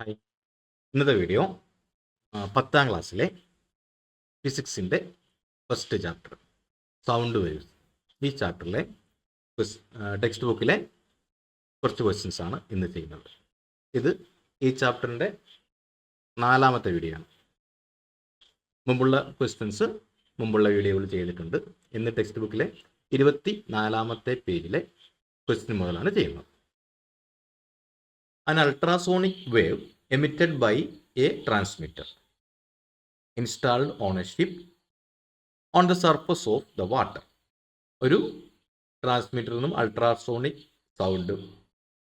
Hi. ഇന്നത്തെ video 10ാം ക്ലാസ്സിലെ ഫിസിക്സിൻ്റെ first chapter sound waves. ഈ ചാപ്റ്ററിലെ ടെക്സ്റ്റ് ബുക്കിലെ കുറച്ച് ക്വസ്റ്റ്യൻസ് ആണ് ഇന്ന് ചെയ്യുന്നത്. ഇത് ഈ ചാപ്റ്ററിൻ്റെ 4ാമത്തെ വീഡിയോ ആണ്. മുമ്പുള്ള ക്വസ്റ്റ്യൻസ് മുമ്പുള്ള വീഡിയോകൾ ചെയ്തിട്ടുണ്ട്. ഇന്ന് ടെക്സ്റ്റ് ബുക്കിലെ 24ാമത്തെ പേജിലെ ക്വസ്റ്റ്യൻ മുതലാണ് ചെയ്യുന്നത്. An ultrasonic wave emitted by a transmitter installed on a ship on the surface of the water. ഒരു ട്രാൻസ്മിറ്ററിൽ നിന്നും അൾട്രാസോണിക് സൗണ്ട്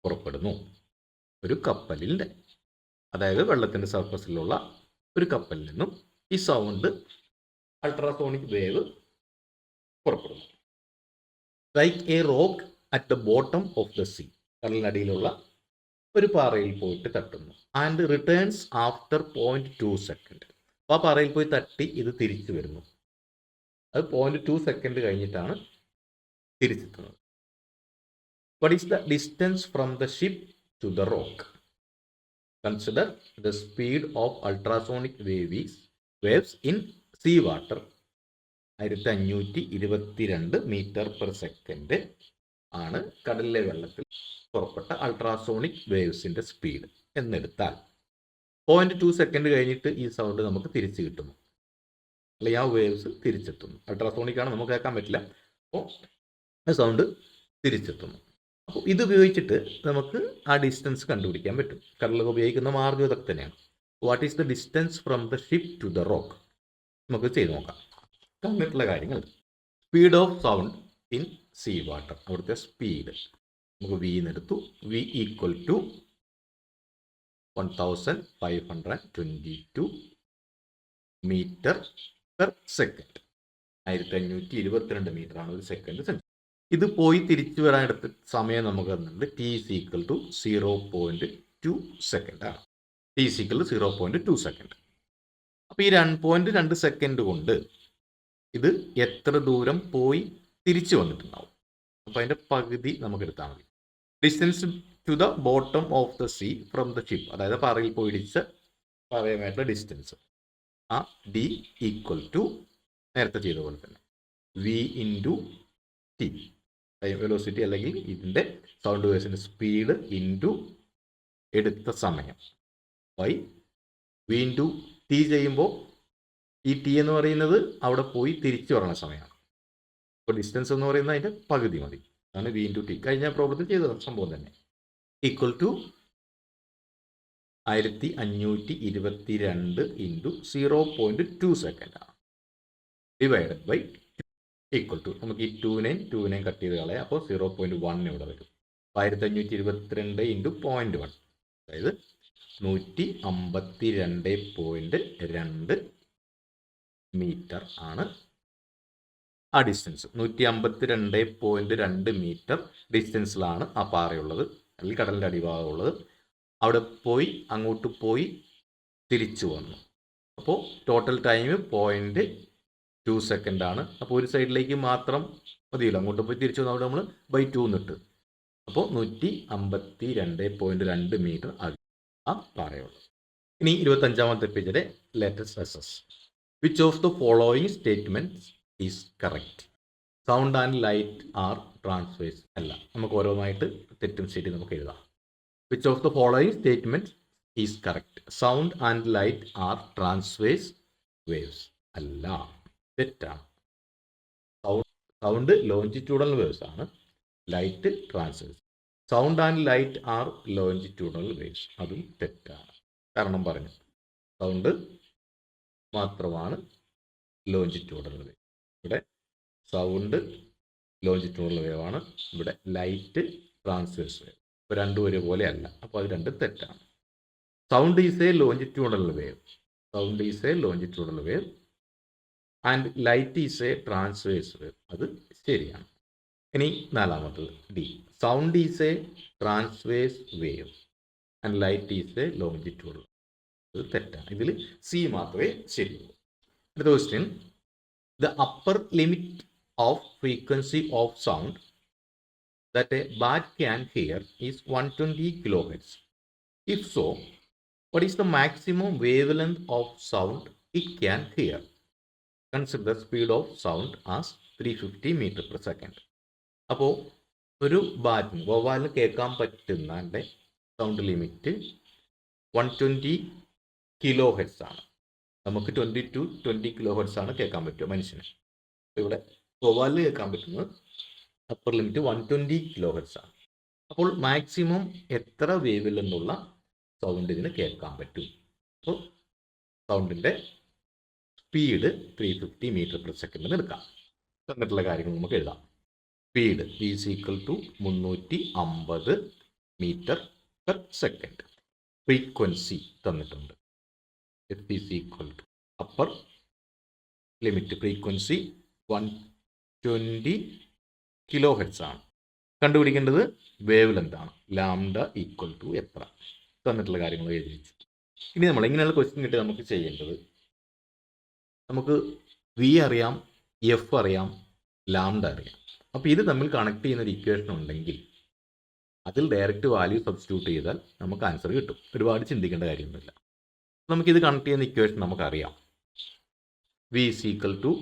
പുറപ്പെടുന്നു ഒരു കപ്പലിൻ്റെ, അതായത് വെള്ളത്തിൻ്റെ സർഫസിലുള്ള ഒരു കപ്പലിൽ നിന്നും ഈ സൗണ്ട് അൾട്രാസോണിക് വേവ് പുറപ്പെടുന്നു. Like a rock at the bottom of the sea, കടലിനടിയിലുള്ള ഒരു പാറയിൽ പോയിട്ട് തട്ടുന്നു. And returns after 0.2 second. അപ്പോൾ ആ പാറയിൽ പോയി തട്ടി ഇത് തിരിച്ചു വരുന്നു. അത് 0.2 സെക്കൻഡ് കഴിഞ്ഞിട്ടാണ് തിരിച്ചെത്തുന്നത്. What is the distance from the ship to the rock? Consider the speed of ultrasonic waves in sea water. 1522 metre per second ആണ് കടലിലെ വെള്ളത്തിൽ പുറപ്പെട്ട അൾട്രാസോണിക് വേവ്സിൻ്റെ സ്പീഡ് എന്നെടുത്താൽ 0.2 സെക്കൻഡ് കഴിഞ്ഞിട്ട് ഈ സൗണ്ട് നമുക്ക് തിരിച്ചു കിട്ടുന്നു, അല്ലെങ്കിൽ ആ വേവ്സ് തിരിച്ചെത്തുന്നു. അൾട്രാസോണിക് ആണ്, നമുക്ക് കേൾക്കാൻ പറ്റില്ല. അപ്പോൾ ആ സൗണ്ട് തിരിച്ചെത്തുന്നു. അപ്പോൾ ഇത് ഉപയോഗിച്ചിട്ട് നമുക്ക് ആ ഡിസ്റ്റൻസ് കണ്ടുപിടിക്കാൻ പറ്റും. കടലൊക്കെ ഉപയോഗിക്കുന്ന മാർഗ്ഗം ഇതൊക്കെ തന്നെയാണ്. What is the distance from the ship to the rock? നമുക്ക് ചെയ്ത് നോക്കാം. തന്നിട്ടുള്ള കാര്യങ്ങൾ: speed of sound in sea water, അവിടുത്തെ സ്പീഡ് നമുക്ക് വി എന്നെടുത്തു. V equal to 1522 metre per second. 1522 metre ആണ് ഒരു സെക്കൻഡ്. ഇത് പോയി തിരിച്ചു വരാൻ എടുത്ത സമയം നമുക്ക് തന്നിട്ടുണ്ട്. T is equal to 0.2 second ആണ്. T is equal to 0.2 second. അപ്പോൾ ഈ 2.2 സെക്കൻഡ് കൊണ്ട് ഇത് എത്ര ദൂരം പോയി തിരിച്ചു വന്നിട്ടുണ്ടാവും? അപ്പോൾ അതിൻ്റെ പകുതി നമുക്ക് എടുത്താൽ മതി. Distance to the bottom of the sea from the ship, അതായത് പാറയിൽ പോയി ഇടിച്ച പറയാനായിട്ടുള്ള ഡിസ്റ്റൻസ്. ആ ഡി ഈക്വൽ ടു നേരത്തെ ചെയ്ത പോലെ തന്നെ വി ഇൻറ്റു ടി, വെലോസിറ്റി അല്ലെങ്കിൽ ഇതിൻ്റെ സൗണ്ട് വേവ്സിൻ്റെ സ്പീഡ് ഇൻറ്റു എടുത്ത സമയം ബൈ വി ഇൻറ്റു ടി ചെയ്യുമ്പോൾ ഈ ടി എന്ന് പറയുന്നത് അവിടെ പോയി തിരിച്ചു വരണ സമയമാണ്. അപ്പോൾ ഡിസ്റ്റൻസ് എന്ന് പറയുന്നത് അതിൻ്റെ പകുതി മതി. അതാണ് വി ഇൻറ്റു ടി. കഴിഞ്ഞ പ്രോബ്ലത്തിൽ ചെയ്ത സംഭവം തന്നെ. ഈക്വൽ ടു 1522 ഇൻറ്റു 0.2 സെക്കൻഡ് ആണ്. ഡിവൈഡഡ് ബൈ ഈക്വൽ ടു, നമുക്ക് ഈ 2നെയും കട്ട് ചെയ്ത് കളയാം. അപ്പോൾ 0.1 ഇവിടെ വരും. 1522 ഇൻറ്റു 0.1, അതായത് 152.2 മീറ്റർ ആണ് ആ ഡിസ്റ്റൻസ്. 152.2 മീറ്റർ ഡിസ്റ്റൻസിലാണ് ആ പാറയുള്ളത്, അല്ലെങ്കിൽ കടലിൻ്റെ അടിഭാഗമുള്ളത്. അവിടെ പോയി അങ്ങോട്ട് പോയി തിരിച്ചു വന്നു. അപ്പോൾ ടോട്ടൽ ടൈം 0.2 സെക്കൻഡ് ആണ്. അപ്പോൾ ഒരു സൈഡിലേക്ക് മാത്രം മതിയല്ലോ, അങ്ങോട്ട് പോയി തിരിച്ചു വന്നു. അവിടെ നമ്മൾ ബൈ 2 എന്നിട്ട്, അപ്പോൾ 152.2 മീറ്റർ ആകും ആ പാറയുള്ളത്. ഇനി 25ാമത്തെ പേജിലെ latest assess. Which of the following statements is correct? Sound and light are transverse അല്ല. നമുക്ക് ഓരോന്നായിട്ട് തെറ്റും ശരി നമുക്ക് എഴുതാം. Which of the following statements is correct? Sound and light are transverse waves അല്ല, തെറ്റാണ്. സൗണ്ട് ലോഞ്ചിറ്റ്യൂഡൽ വേവ്സ് ആണ്, light transverse. Sound and light are longitudinal waves, അതും തെറ്റാണ്. കാരണം പറഞ്ഞു, സൗണ്ട് മാത്രമാണ് ലോഞ്ചിറ്റ്യൂഡൽ വേവ്. ഇവിടെ സൗണ്ട് ലോഞ്ചിറ്റ്യൂഡൽ വേവ് ആണ്, ഇവിടെ ലൈറ്റ് ട്രാൻസ്വേഴ്സ് വേവ്. ഇപ്പോൾ രണ്ടും ഒരുപോലെ അല്ല, അപ്പോൾ അത് രണ്ടും തെറ്റാണ്. Sound is a longitudinal wave, sound is a longitudinal wave and light is a transverse wave, അത് ശരിയാണ്. ഇനി 4ാമത്തത് D. Sound is a transverse wave and light is a longitudinal, അത് തെറ്റാണ്. ഇതിൽ സി മാത്രമേ ശരിയുള്ളൂ. അടുത്ത question. The upper limit of frequency of sound that a bat can hear is 120 kilohertz. If so, What is the maximum wavelength of sound it can hear? Consider the speed of sound as 350 meter per second. അപ്പോൾ ഒരു ബാറ്റിന് വവ്വാലിന് കേൾക്കാൻ പറ്റുന്ന sound limit 120 kilo hertz ആണ്. നമുക്ക് 20 to 20 kilo hertz ആണ് കേൾക്കാൻ പറ്റുക മനുഷ്യന്. ഇവിടെ വവ്വാലിന് കേൾക്കാൻ പറ്റുന്നത് അപ്പർ ലിമിറ്റ് 120 കിലോ ഹെർട്സ് ആണ്. അപ്പോൾ മാക്സിമം എത്ര വേവിൽ നിന്നുള്ള സൗണ്ട് ഇതിന് കേൾക്കാൻ പറ്റും? അപ്പോൾ സൗണ്ടിൻ്റെ സ്പീഡ് 350 മീറ്റർ പെർ സെക്കൻഡ് എടുക്കാം. തന്നിട്ടുള്ള കാര്യങ്ങൾ നമുക്ക് എഴുതാം. Speed is equal to 350 metre per second. Frequency തന്നിട്ടുണ്ട്. F is equal to upper limit frequency 120 kilo hertz ആണ്. കണ്ടുപിടിക്കേണ്ടത് വേവ് ലെന്താണ്. ലാംഡ ഈക്വൽ ടു എത്ര തന്നിട്ടുള്ള കാര്യങ്ങൾ എഴുതി വെച്ചു. ഇനി നമ്മൾ ഇങ്ങനെയുള്ള ക്വസ്റ്റ്യൻ കിട്ടി നമുക്ക് ചെയ്യേണ്ടത്, നമുക്ക് വി അറിയാം, എഫ് അറിയാം, ലാംഡ അറിയാം. അപ്പോൾ ഇത് തമ്മിൽ കണക്ട് ചെയ്യുന്ന ഒരു ഇക്വേഷൻ ഉണ്ടെങ്കിൽ അതിൽ ഡയറക്റ്റ് വാല്യൂ സബ്സ്റ്റിറ്റ്യൂട്ട് ചെയ്താൽ നമുക്ക് ആൻസർ കിട്ടും. ഒരുപാട് ചിന്തിക്കേണ്ട കാര്യമൊന്നുമില്ല. നമുക്കിത് കണക്ട് ചെയ്യുന്ന ഇക്വേഷൻ നമുക്കറിയാം. V is equal to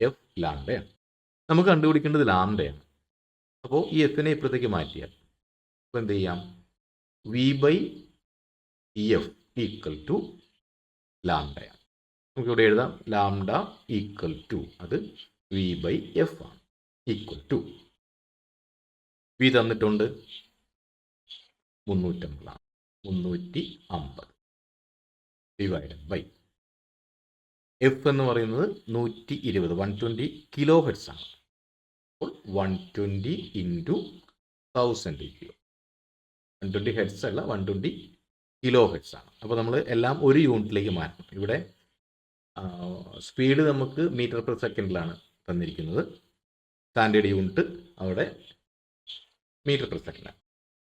F ലാംഡയാണ്. നമുക്ക് കണ്ടുപിടിക്കേണ്ടത് ലാംഡയാണ്. അപ്പോൾ ഈ എഫിനെ ഇപ്പുറത്തേക്ക് മാറ്റിയാൽ അപ്പോൾ എന്ത് ചെയ്യാം? V by F equal to ലാംഡയാണ്. നമുക്കിവിടെ എഴുതാം ലാംഡ ഈക്വൽ ടു, അത് വി ബൈ എഫ് ആണ്, ഈക്വൽ ടു വി തന്നിട്ടുണ്ട് 350 350 ഡിവൈഡഡ് ബൈ എഫ് എന്ന് പറയുന്നത് 120 120 കിലോ ഹെർട്സ് ആണ്. അപ്പോൾ 120 ഇൻറ്റു 1000 കിലോ, 120 ഹെർട്സ് അല്ല 120 കിലോ ഹെർട്സ് ആണ്. അപ്പോൾ നമ്മൾ എല്ലാം ഒരു യൂണിറ്റിലേക്ക് മാറ്റണം. ഇവിടെ സ്പീഡ് നമുക്ക് മീറ്റർ പെർ സെക്കൻഡിലാണ് തന്നിരിക്കുന്നത്. സ്റ്റാൻഡേർഡ് യൂണിറ്റ് അവിടെ മീറ്റർ പെർ സെക്കൻഡാണ്.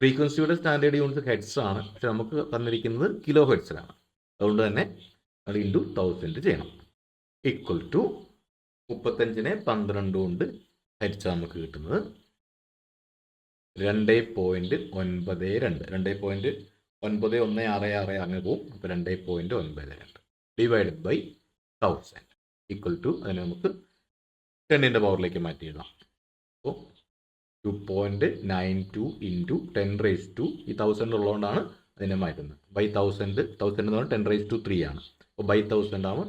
ഫ്രീക്വൻസിയുടെ സ്റ്റാൻഡേർഡ് യൂണിറ്റ് ഹെഡ്സ് ആണ്, പക്ഷെ നമുക്ക് തന്നിരിക്കുന്നത് കിലോ ഹെഡ്സിലാണ്. അതുകൊണ്ട് തന്നെ അത് ഇൻറ്റു 1000 ചെയ്യണം. ഈക്വൽ ടു 35നെ 12 കൊണ്ട് ഹരിച്ചാൽ നമുക്ക് കിട്ടുന്നത് 2.92 2.9166 അങ്ങനെ പോവും. അപ്പോൾ 2.92 ഡിവൈഡഡ് ബൈ 1000 ഈക്വൽ ടു, അതിനെ നമുക്ക് 10ൻ്റെ പവറിലേക്ക് മാറ്റി എഴുതാം. അപ്പോൾ 2.92 ഇൻറ്റു 10⁻², ഈ 1000 ഉള്ളതുകൊണ്ടാണ് അതിനെ മാറ്റുന്നത്. ബൈ 1000 എന്ന് പറഞ്ഞാൽ 10⁻³ ആണ്. അപ്പോൾ ബൈ 1000 ആവും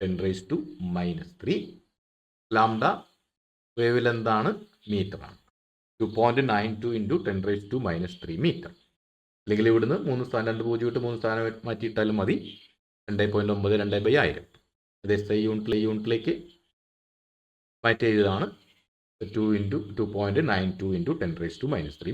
10⁻³ ലാംഡ വേവ് ലെന്താണ്? മീറ്ററാണ്. 2.92 ഇൻറ്റു 10⁻³ മീറ്റർ. അല്ലെങ്കിൽ ഇവിടുന്ന് 3 സ്ഥാനം 2 0 ഇട്ട് 3 സ്ഥാനം മാറ്റിയിട്ടാലും മതി. 2.9 2/1000 അത് SI യൂണിറ്റിലേക്ക് മാറ്റി എഴുതാണ്. 2.92 ഇൻറ്റു 10⁻³ മീറ്റർ.